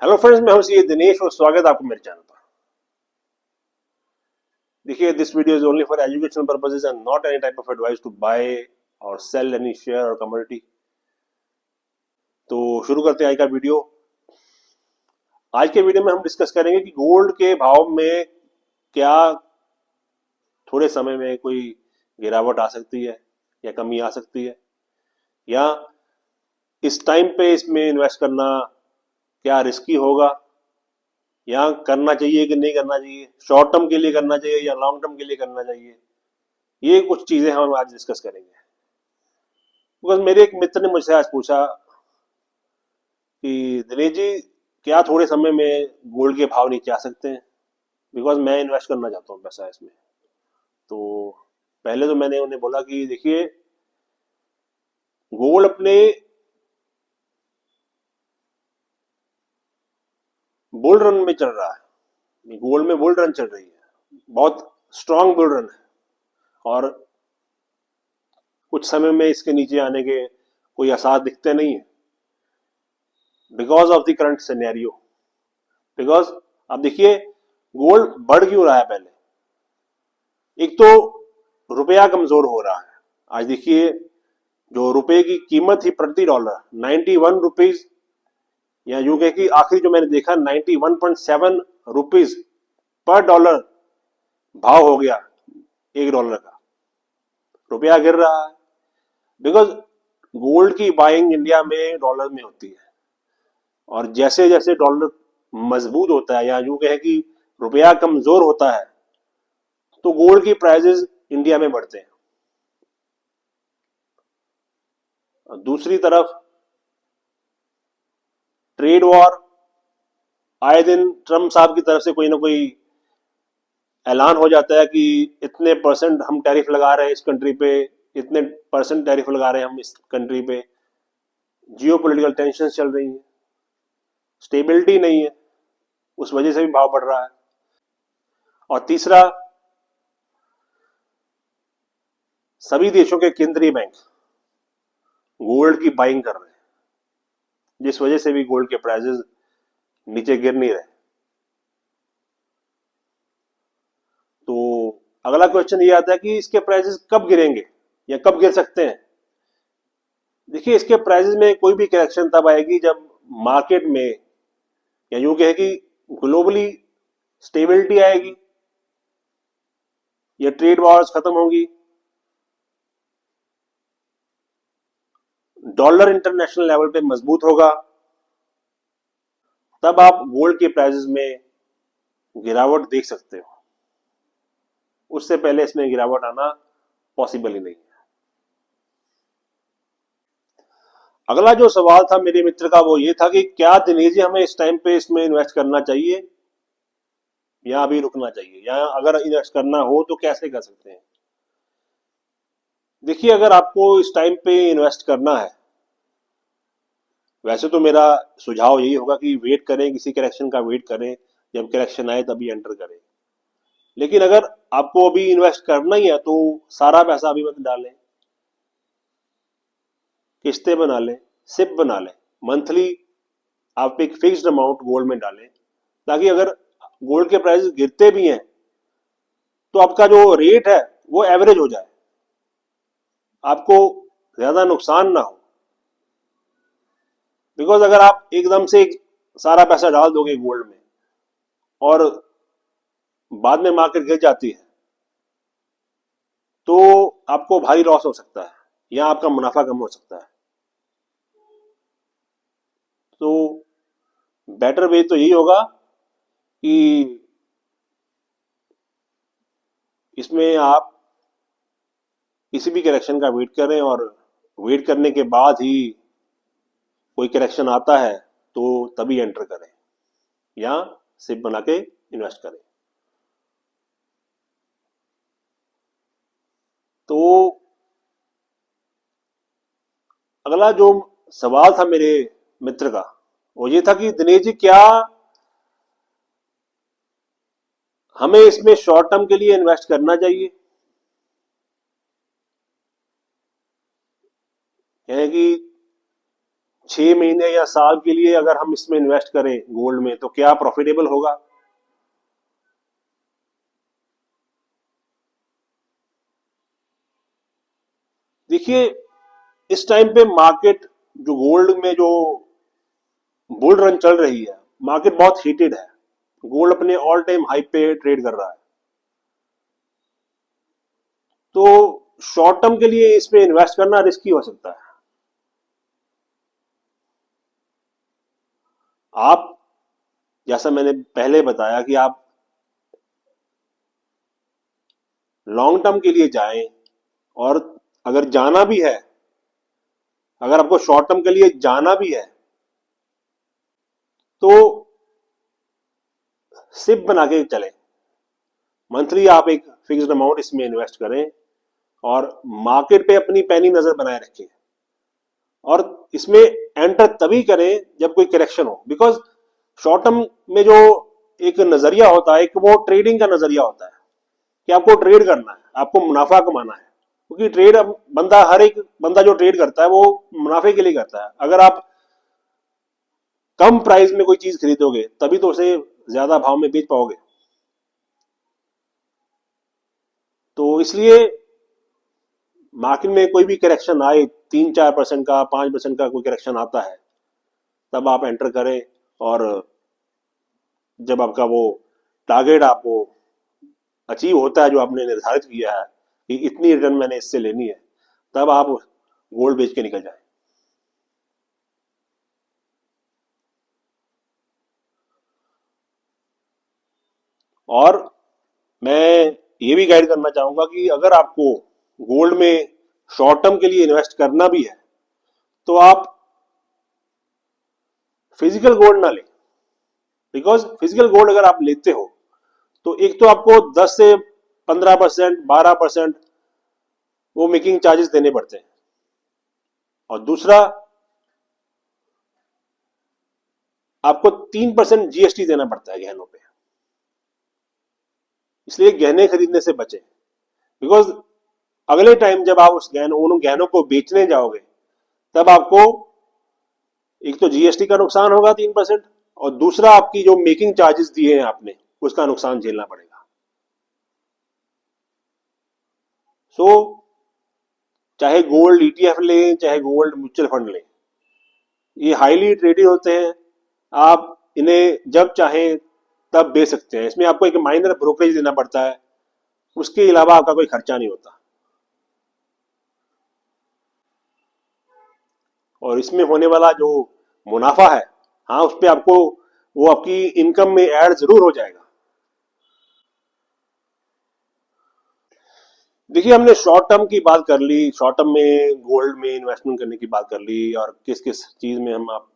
Hello friends, मैं हूं सी दिनेश और स्वागत है आपको मेरे चैनल पर। देखिए, this video is only for educational purposes and not any type of advice to buy or sell any share or commodity. तो शुरू करते हैं आज का वीडियो। आज के वीडियो में हम डिस्कस करेंगे कि गोल्ड के भाव में क्या थोड़े समय में कोई गिरावट आ सकती है या कमी आ सकती है, या इस टाइम पे इसमें इन्वेस्ट करना क्या रिस्की होगा, या करना चाहिए कि नहीं करना चाहिए, शॉर्ट टर्म के लिए करना चाहिए या लॉन्ग टर्म के लिए करना चाहिए। ये कुछ चीजें हम आज डिस्कस करेंगे। बिकॉज मेरे एक मित्र ने मुझसे आज पूछा कि दिनेश जी, क्या थोड़े समय में गोल्ड के भाव नीचे आ सकते हैं, बिकॉज मैं इन्वेस्ट करना चाहता हूँ पैसा इसमें। तो पहले तो मैंने उन्हें बोला कि देखिए, गोल्ड अपने बुल रन में चल रहा है। गोल्ड में बुल रन चल रही है, बहुत स्ट्रांग बुल रन है, और कुछ समय में इसके नीचे आने के कोई आसार दिखते नहीं है because of the current scenario. Because अब देखिए, गोल्ड बढ़ क्यों रहा है। पहले एक तो रुपया कमजोर हो रहा है। आज देखिए, जो रुपए की कीमत थी प्रति डॉलर 91 रुपीज, या यूं कहे कि आखिरी जो मैंने देखा 91.7 रुपीज पर डॉलर भाव हो गया एक डॉलर का। रुपया गिर रहा है बिकॉज गोल्ड की बाइंग इंडिया में डॉलर में होती है, और जैसे जैसे डॉलर मजबूत होता है या यूं कहे कि रुपया कमजोर होता है, तो गोल्ड की प्राइसेस इंडिया में बढ़ते हैं। और दूसरी तरफ ट्रेड वॉर, आए दिन ट्रम्प साहब की तरफ से कोई ना कोई ऐलान हो जाता है कि इतने परसेंट हम टैरिफ लगा रहे हैं इस कंट्री पे, इतने परसेंट टैरिफ लगा रहे हैं हम इस कंट्री पे। जियोपॉलिटिकल टेंशन चल रही है, स्टेबिलिटी नहीं है, उस वजह से भी भाव बढ़ रहा है। और तीसरा, सभी देशों के केंद्रीय बैंक गोल्ड की बाइंग कर रहे हैं, जिस वजह से भी गोल्ड के प्राइसेस नीचे गिर नहीं रहे। तो अगला क्वेश्चन ये आता है कि इसके प्राइसेस कब गिरेंगे या कब गिर सकते हैं। देखिए, इसके प्राइसेस में कोई भी करेक्शन तब आएगी जब मार्केट में, या यूं कहे कि ग्लोबली स्टेबिलिटी आएगी, या ट्रेड वॉर्स खत्म होगी, डॉलर इंटरनेशनल लेवल पे मजबूत होगा, तब आप गोल्ड के प्राइसेस में गिरावट देख सकते हो। उससे पहले इसमें गिरावट आना पॉसिबल ही नहीं है। अगला जो सवाल था मेरे मित्र का वो ये था कि क्या दिनेश जी हमें इस टाइम पे इसमें इन्वेस्ट करना चाहिए या अभी रुकना चाहिए, या अगर इन्वेस्ट करना हो तो कैसे कर सकते हैं। देखिए, अगर आपको इस टाइम पे इन्वेस्ट करना है, वैसे तो मेरा सुझाव यही होगा कि वेट करें, किसी करेक्शन का वेट करें, जब करेक्शन आए तभी एंटर करें। लेकिन अगर आपको अभी इन्वेस्ट करना ही है तो सारा पैसा अभी मत डालें, किस्तें बना लें, सिप बना लें, मंथली आप एक फिक्स्ड अमाउंट गोल्ड में डालें, ताकि अगर गोल्ड के प्राइस गिरते भी हैं तो आपका जो रेट है वो एवरेज हो जाए, आपको ज्यादा नुकसान ना हो। बिकॉज अगर आप एकदम से सारा पैसा डाल दोगे गोल्ड में और बाद में मार्केट गिर जाती है, तो आपको भारी लॉस हो सकता है या आपका मुनाफा कम हो सकता है। तो बेटर वे तो यही होगा कि इसमें आप किसी भी करेक्शन का वेट करें, और वेट करने के बाद ही कोई करेक्शन आता है तो तभी एंटर करें या सिप बना के इन्वेस्ट करें। तो अगला जो सवाल था मेरे मित्र का वो ये था कि दिनेश जी, क्या हमें इसमें शॉर्ट टर्म के लिए इन्वेस्ट करना चाहिए, यानी कि 6 महीने या साल के लिए अगर हम इसमें इन्वेस्ट करें गोल्ड में, तो क्या प्रॉफिटेबल होगा? देखिए, इस टाइम पे मार्केट, जो गोल्ड में जो बुल रन चल रही है, मार्केट बहुत हीटेड है। गोल्ड अपने ऑल टाइम हाई पे ट्रेड कर रहा है। तो शॉर्ट टर्म के लिए इसमें इन्वेस्ट करना रिस्की हो सकता है। आप, जैसा मैंने पहले बताया कि आप लॉन्ग टर्म के लिए जाएं, और अगर जाना भी है, अगर आपको शॉर्ट टर्म के लिए जाना भी है, तो सिप बना के चलें। मंथली आप एक फिक्स्ड अमाउंट इसमें इन्वेस्ट करें, और मार्केट पे अपनी पैनी नजर बनाए रखें, और इसमें एंटर तभी करें जब कोई करेक्शन हो। बिकॉज शॉर्ट टर्म में जो एक नजरिया होता है, एक वो ट्रेडिंग का नजरिया होता है कि आपको ट्रेड करना है, आपको मुनाफा कमाना है। क्योंकि ट्रेड, बंदा, हर एक बंदा जो ट्रेड करता है वो मुनाफे के लिए करता है। अगर आप कम प्राइस में कोई चीज खरीदोगे तभी तो उसे ज्यादा भाव में बेच पाओगे। तो इसलिए मार्केट में कोई भी करेक्शन आए, 3-4% का, 5% का कोई करेक्शन आता है, तब आप एंटर करें। और जब आपका वो टारगेट आपको अचीव होता है, जो आपने निर्धारित किया है कि इतनी रिटर्न मैंने इससे लेनी है, तब आप गोल्ड बेच के निकल जाए। और मैं ये भी गाइड करना चाहूंगा कि अगर आपको गोल्ड में शॉर्ट टर्म के लिए इन्वेस्ट करना भी है, तो आप फिजिकल गोल्ड ना लें। बिकॉज फिजिकल गोल्ड अगर आप लेते हो, तो एक तो आपको 10 से 15%, 12% वो मेकिंग चार्जेस देने पड़ते हैं, और दूसरा आपको 3% जीएसटी देना पड़ता है गहनों पे। इसलिए गहने खरीदने से बचें। बिकॉज अगले टाइम जब आप उन गहनों को बेचने जाओगे, तब आपको एक तो जीएसटी का नुकसान होगा 3%, और दूसरा आपकी जो मेकिंग चार्जेस दिए हैं आपने, उसका नुकसान झेलना पड़ेगा। सो चाहे गोल्ड ईटीएफ लें, चाहे गोल्ड म्यूचुअल फंड लें, ये हाईली ट्रेडेड होते हैं। आप इन्हें जब चाहें तब बेच सकते हैं। इसमें आपको एक माइनर ब्रोकरेज देना पड़ता है, उसके अलावा आपका कोई खर्चा नहीं होता। और इसमें होने वाला जो मुनाफा है, हाँ, उस पर आपको, वो आपकी इनकम में ऐड जरूर हो जाएगा। देखिए, हमने शॉर्ट टर्म की बात कर ली, शॉर्ट टर्म में गोल्ड में इन्वेस्टमेंट करने की बात कर ली, और किस किस चीज में हम आप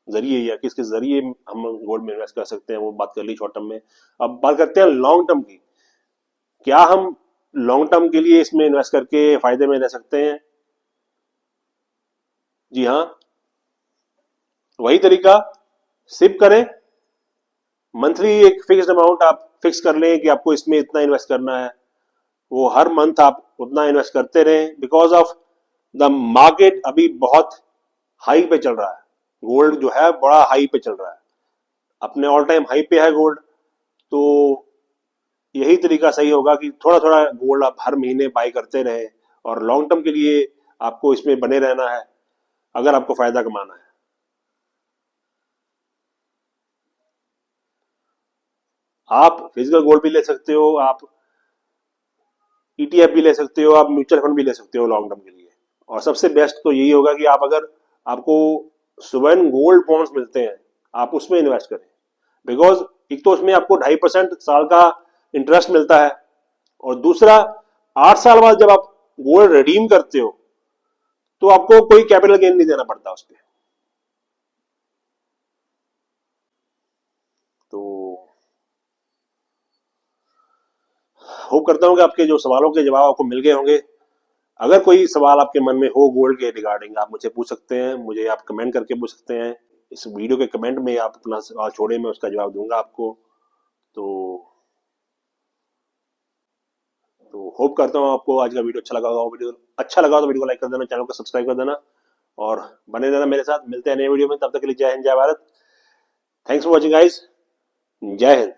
जरिए या किस किस जरिए हम गोल्ड में इन्वेस्ट कर सकते हैं, वो बात कर ली शॉर्ट टर्म में। अब बात करते हैं लॉन्ग टर्म की। क्या हम लॉन्ग टर्म के लिए इसमें इन्वेस्ट करके फायदे में रह सकते हैं? जी हाँ, वही तरीका, सिप करें। मंथली एक फिक्स्ड अमाउंट आप फिक्स कर लें कि आपको इसमें इतना इन्वेस्ट करना है। वो हर मंथ आप उतना इन्वेस्ट करते रहें। बिकॉज ऑफ द मार्केट अभी बहुत हाई पे चल रहा है, गोल्ड जो है बड़ा हाई पे चल रहा है, अपने ऑल टाइम हाई पे है गोल्ड। तो यही तरीका सही होगा कि थोड़ा थोड़ा गोल्ड आप हर महीने बाई करते रहे, और लॉन्ग टर्म के लिए आपको इसमें बने रहना है, अगर आपको फायदा कमाना है। आप फिजिकल गोल्ड भी ले सकते हो, आप ईटीएफ भी ले सकते हो, आप म्यूचुअल फंड भी ले सकते हो लॉन्ग टर्म के लिए। और सबसे बेस्ट तो यही होगा कि आप, अगर आपको सुवर्ण गोल्ड बॉन्ड्स मिलते हैं, आप उसमें इन्वेस्ट करें। बिकॉज एक तो उसमें आपको 2.5% साल का इंटरेस्ट मिलता है, और दूसरा 8 साल बाद जब आप गोल्ड रिडीम करते हो, तो आपको कोई कैपिटल गेन नहीं देना पड़ता उस पर। तो होप करता हूँ कि आपके जो सवालों के जवाब आपको मिल गए होंगे। अगर कोई सवाल आपके मन में हो गोल्ड के रिगार्डिंग, आप मुझे पूछ सकते हैं, मुझे आप कमेंट करके पूछ सकते हैं। इस वीडियो के कमेंट में आप अपना सवाल छोड़े, मैं उसका जवाब दूंगा आपको। तो होप करता हूँ आपको आज का वीडियो अच्छा लगा होगा। वीडियो अच्छा लगा तो वीडियो को लाइक कर देना, चैनल को सब्सक्राइब कर देना, और बने रहना मेरे साथ। मिलते हैं नए वीडियो में, तब तक के लिए जय हिंद जय Bharat. Thanks for watching guys. जय हिंद।